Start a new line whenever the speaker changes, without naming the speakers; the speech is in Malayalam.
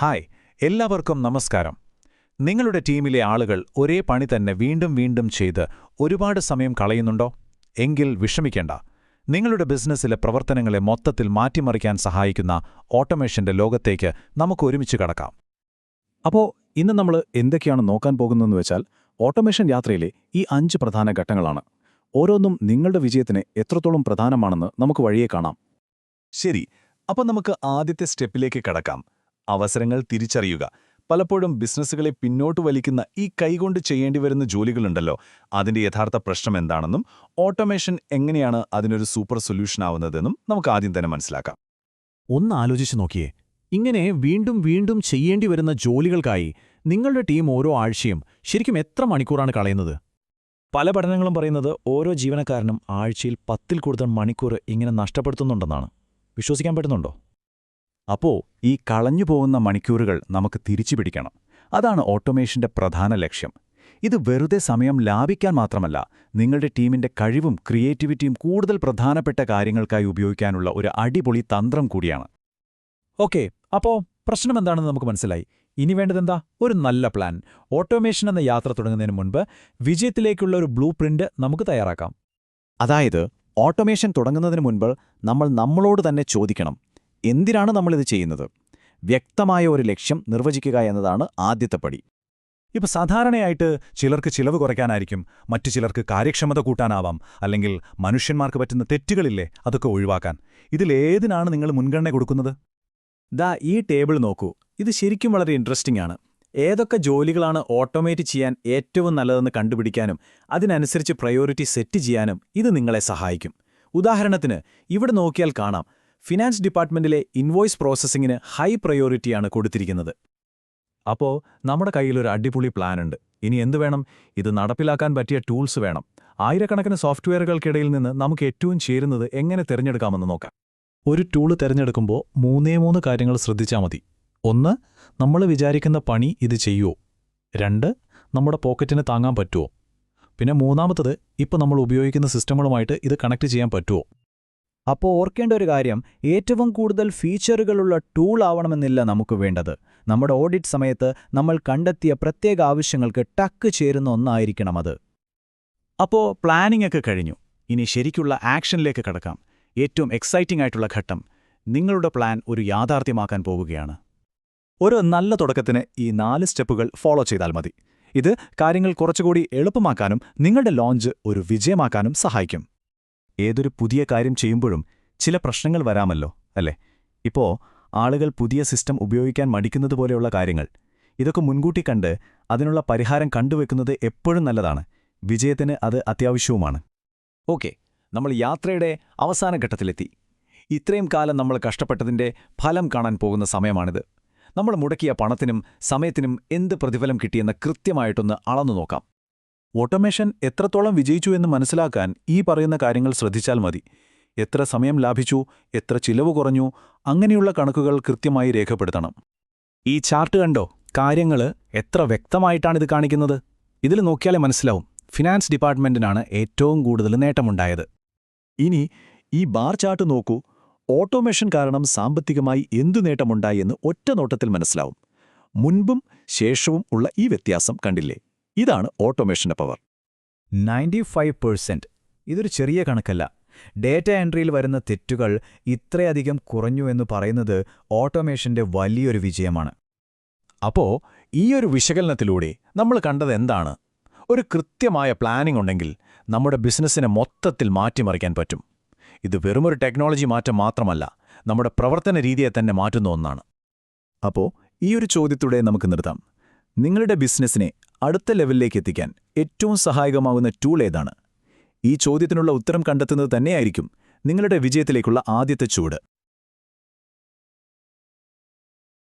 ഹായ്, എല്ലാവർക്കും നമസ്കാരം. നിങ്ങളുടെ ടീമിലെ ആളുകൾ ഒരേ പണി തന്നെ വീണ്ടും വീണ്ടും ചെയ്ത് ഒരുപാട് സമയം കളയുന്നുണ്ടോ? എങ്കിൽ വിഷമിക്കേണ്ട. നിങ്ങളുടെ ബിസിനസ്സിലെ പ്രവർത്തനങ്ങളെ മൊത്തത്തിൽ മാറ്റിമറിക്കാൻ സഹായിക്കുന്ന ഓട്ടോമേഷന്റെ ലോകത്തേക്ക് നമുക്ക് ഒരുമിച്ച് കടക്കാം.
അപ്പോൾ ഇന്ന് നമ്മൾ എന്തൊക്കെയാണ് നോക്കാൻ പോകുന്നതെന്ന് വെച്ചാൽ ഓട്ടോമേഷൻ യാത്രയിലെ ഈ 5 പ്രധാന ഘട്ടങ്ങളാണ്. ഓരോന്നും നിങ്ങളുടെ വിജയത്തിന് എത്രത്തോളം പ്രധാനമാണെന്ന് നമുക്ക് വഴിയെ കാണാം.
ശരി, അപ്പോൾ നമുക്ക് ആദ്യത്തെ സ്റ്റെപ്പിലേക്ക് കടക്കാം. അവസരങ്ങൾ തിരിച്ചറിയുക. പലപ്പോഴും ബിസിനസ്സുകളെ പിന്നോട്ട് വലിക്കുന്ന ഈ കൈകൊണ്ട് ചെയ്യേണ്ടി വരുന്ന ജോലികളുണ്ടല്ലോ, അതിന്റെ യഥാർത്ഥ പ്രശ്നം എന്താണെന്നും ഓട്ടോമേഷൻ എങ്ങനെയാണ് അതിനൊരു സൂപ്പർ സൊല്യൂഷൻ ആവുന്നതെന്നും നമുക്ക് ആദ്യം തന്നെ മനസ്സിലാക്കാം.
ഒന്ന് ആലോചിച്ചു നോക്കിയേ, ഇങ്ങനെ വീണ്ടും വീണ്ടും ചെയ്യേണ്ടി വരുന്ന ജോലികൾക്കായി നിങ്ങളുടെ ടീം ഓരോ ആഴ്ചയും ശരിക്കും എത്ര മണിക്കൂറാണ് കളയുന്നത്?
പല പഠനങ്ങളും പറയുന്നത് ഓരോ ജീവനക്കാരനും ആഴ്ചയിൽ 10-ൽ കൂടുതൽ മണിക്കൂർ ഇങ്ങനെ നഷ്ടപ്പെടുത്തുന്നുണ്ടെന്നാണ്. വിശ്വസിക്കാൻ പറ്റുന്നുണ്ടോ?
അപ്പോൾ ഈ കളഞ്ഞുപോകുന്ന മണിക്കൂറുകൾ നമുക്ക് തിരിച്ചുപിടിക്കണം. അതാണ് ഓട്ടോമേഷന്റെ പ്രധാന ലക്ഷ്യം. ഇത് വെറുതെ സമയം ലാഭിക്കാൻ മാത്രമല്ല, നിങ്ങളുടെ ടീമിന്റെ കഴിവും ക്രിയേറ്റിവിറ്റിയും കൂടുതൽ പ്രധാനപ്പെട്ട കാര്യങ്ങൾക്കായി ഉപയോഗിക്കാനുള്ള ഒരു അടിപൊളി തന്ത്രം കൂടിയാണ്.
ഓക്കെ, അപ്പോൾ പ്രശ്നം എന്താണെന്ന് നമുക്ക് മനസ്സിലായി. ഇനി വേണ്ടതെന്താ? ഒരു നല്ല പ്ലാൻ. ഓട്ടോമേഷൻ എന്ന യാത്ര തുടങ്ങുന്നതിന് മുൻപ് വിജയത്തിലേക്കുള്ള ഒരു ബ്ലൂ പ്രിന്റ് നമുക്ക് തയ്യാറാക്കാം.
അതായത് ഓട്ടോമേഷൻ തുടങ്ങുന്നതിന് മുൻപ് നമ്മൾ നമ്മളോട് തന്നെ ചോദിക്കണം, എന്തിനാണ് നമ്മളിത് ചെയ്യുന്നത്? വ്യക്തമായ ഒരു ലക്ഷ്യം നിർവചിക്കുക എന്നതാണ് ആദ്യത്തെ പടി.
ഇപ്പൊ സാധാരണയായിട്ട് ചിലർക്ക് ചിലവ് കുറയ്ക്കാനായിരിക്കും, മറ്റു ചിലർക്ക് കാര്യക്ഷമത കൂട്ടാനാവാം, അല്ലെങ്കിൽ മനുഷ്യന്മാർക്ക് പറ്റുന്ന തെറ്റുകളില്ലേ അതൊക്കെ ഒഴിവാക്കാൻ. ഇതിലേതിനാണ് നിങ്ങൾ മുൻഗണന കൊടുക്കുന്നത്?
ഈ ടേബിൾ നോക്കൂ. ഇത് ശരിക്കും വളരെ ഇൻട്രസ്റ്റിംഗ് ആണ്. ഏതൊക്കെ ജോലികളാണ് ഓട്ടോമേറ്റ് ചെയ്യാൻ ഏറ്റവും നല്ലതെന്ന് കണ്ടുപിടിക്കാനും അതിനനുസരിച്ച് പ്രയോറിറ്റി സെറ്റ് ചെയ്യാനും ഇത് നിങ്ങളെ സഹായിക്കും. ഉദാഹരണത്തിന് ഇവിടെ നോക്കിയാൽ കാണാം, ഫിനാൻസ് ഡിപ്പാർട്ട്മെന്റിലെ ഇൻവോയ്സ് പ്രോസസ്സിംഗിന് ഹൈ പ്രയോറിറ്റിയാണ് കൊടുത്തിരിക്കുന്നത്.
അപ്പോൾ നമ്മുടെ കയ്യിലൊരു അടിപൊളി പ്ലാനുണ്ട്. ഇനി എന്തു വേണം? ഇത് നടപ്പിലാക്കാൻ പറ്റിയ ടൂൾസ് വേണം. ആയിരക്കണക്കിന് സോഫ്റ്റ്വെയറുകൾക്കിടയിൽ നിന്ന് നമുക്ക് ഏറ്റവും ചേരുന്നത് എങ്ങനെ തിരഞ്ഞെടുക്കാമെന്ന് നോക്കാം.
ഒരു ടൂള് തിരഞ്ഞെടുക്കുമ്പോൾ 3 കാര്യങ്ങൾ ശ്രദ്ധിച്ചാൽ മതി. 1, നമ്മൾ വിചാരിക്കുന്ന പണി ഇത് ചെയ്യുമോ? 2, നമ്മുടെ പോക്കറ്റിന് താങ്ങാൻ പറ്റുമോ? പിന്നെ 3, ഇപ്പോൾ നമ്മൾ ഉപയോഗിക്കുന്ന സിസ്റ്റങ്ങളുമായിട്ട് ഇത് കണക്ട് ചെയ്യാൻ പറ്റുമോ?
അപ്പോൾ ഓർക്കേണ്ട ഒരു കാര്യം, ഏറ്റവും കൂടുതൽ ഫീച്ചറുകളുള്ള ടൂൾ ആവണമെന്നില്ല നമുക്ക് വേണ്ടത്. നമ്മുടെ ഓഡിറ്റ് സമയത്ത് നമ്മൾ കണ്ടെത്തിയ പ്രത്യേക ആവശ്യങ്ങൾക്ക് ടക്ക് ചേരുന്ന ഒന്നായിരിക്കണം അത്.
അപ്പോൾ പ്ലാനിംഗ് ഒക്കെ കഴിഞ്ഞു. ഇനി ശരിക്കുള്ള ആക്ഷനിലേക്ക് കടക്കാം. ഏറ്റവും എക്സൈറ്റിംഗ് ആയിട്ടുള്ള ഘട്ടം, നിങ്ങളുടെ പ്ലാൻ ഒരു യാഥാർത്ഥ്യമാക്കാൻ പോവുകയാണ്.
ഒരു നല്ല തുടക്കത്തിന് ഈ 4 സ്റ്റെപ്പുകൾ ഫോളോ ചെയ്താൽ മതി. ഇത് കാര്യങ്ങൾ കുറച്ചുകൂടി എളുപ്പമാക്കാനും നിങ്ങളുടെ ലോഞ്ച് ഒരു വിജയമാക്കാനും സഹായിക്കും. ഏതൊരു പുതിയ കാര്യം ചെയ്യുമ്പോഴും ചില പ്രശ്നങ്ങൾ വരാമല്ലോ, അല്ലേ? ഇപ്പോ ആളുകൾ പുതിയ സിസ്റ്റം ഉപയോഗിക്കാൻ മടിക്കുന്നതുപോലെയുള്ള കാര്യങ്ങൾ, ഇതൊക്കെ മുൻകൂട്ടി കണ്ട് അതിനുള്ള പരിഹാരം കണ്ടുവെക്കുന്നത് എപ്പോഴും നല്ലതാണ്. വിജയത്തിന് അത് അത്യാവശ്യവുമാണ്.
ഓക്കെ, നമ്മൾ യാത്രയുടെ അവസാന ഘട്ടത്തിലെത്തി. ഇത്രയും കാലം നമ്മൾ കഷ്ടപ്പെട്ടതിന്റെ ഫലം കാണാൻ പോകുന്ന സമയമാണിത്. നമ്മൾ മുടക്കിയ പണത്തിനും സമയത്തിനും എന്ത് പ്രതിഫലം കിട്ടിയെന്ന് കൃത്യമായിട്ടൊന്ന് അളന്നു നോക്കാം.
ഓട്ടോമേഷൻ എത്രത്തോളം വിജയിച്ചു എന്ന് മനസ്സിലാക്കാൻ ഈ പറയുന്ന കാര്യങ്ങൾ ശ്രദ്ധിച്ചാൽ മതി. എത്ര സമയം ലാഭിച്ചു, എത്ര ചിലവ് കുറഞ്ഞു, അങ്ങനെയുള്ള കണക്കുകൾ കൃത്യമായി രേഖപ്പെടുത്തണം.
ഈ ചാർട്ട് കണ്ടോ? കാര്യങ്ങൾ എത്ര വ്യക്തമായിട്ടാണിത് കാണിക്കുന്നത്. ഇതിൽ നോക്കിയാലേ മനസ്സിലാവും, ഫിനാൻസ് ഡിപ്പാർട്ട്മെന്റിനാണ് ഏറ്റവും കൂടുതൽ നേട്ടമുണ്ടായത്.
ഇനി ഈ ബാർ ചാർട്ട് നോക്കൂ. ഓട്ടോമേഷൻ കാരണം സാമ്പത്തികമായി എന്തു നേട്ടമുണ്ടായി എന്ന് ഒറ്റ നോട്ടത്തിൽ മനസ്സിലാവും. മുൻപും ശേഷവും ഉള്ള ഈ വ്യത്യാസം കണ്ടില്ലേ? ഇതാണ് ഓട്ടോമേഷന്റെ പവർ.
95%. ഇതൊരു ചെറിയ കണക്കല്ല. ഡേറ്റ എൻട്രിയിൽ വരുന്ന തെറ്റുകൾ ഇത്രയധികം കുറഞ്ഞു എന്ന് പറയുന്നത് ഓട്ടോമേഷന്റെ വലിയൊരു വിജയമാണ്.
അപ്പോൾ ഈയൊരു വിശകലനത്തിലൂടെ നമ്മൾ കണ്ടത് എന്താണ്? ഒരു കൃത്യമായ പ്ലാനിംഗ് ഉണ്ടെങ്കിൽ നമ്മുടെ ബിസിനസ്സിനെ മൊത്തത്തിൽ മാറ്റിമറിക്കാൻ പറ്റും. ഇത് വെറുമൊരു ടെക്നോളജി മാറ്റം മാത്രമല്ല, നമ്മുടെ പ്രവർത്തന രീതിയെ തന്നെ മാറ്റുന്ന ഒന്നാണ്.
അപ്പോൾ ഈയൊരു ചോദ്യത്തോടെ നമുക്ക് നിർത്താം. നിങ്ങളുടെ ബിസിനസ്സിനെ അടുത്ത ലെവലിലേക്ക് എത്തിക്കാൻ ഏറ്റവും സഹായകമാകുന്ന ടൂൾ ഏതാണ്? ഈ ചോദ്യത്തിനുള്ള ഉത്തരം കണ്ടെത്തുന്നത് തന്നെയായിരിക്കും നിങ്ങളുടെ വിജയത്തിലേക്കുള്ള ആദ്യത്തെ ചുവട്.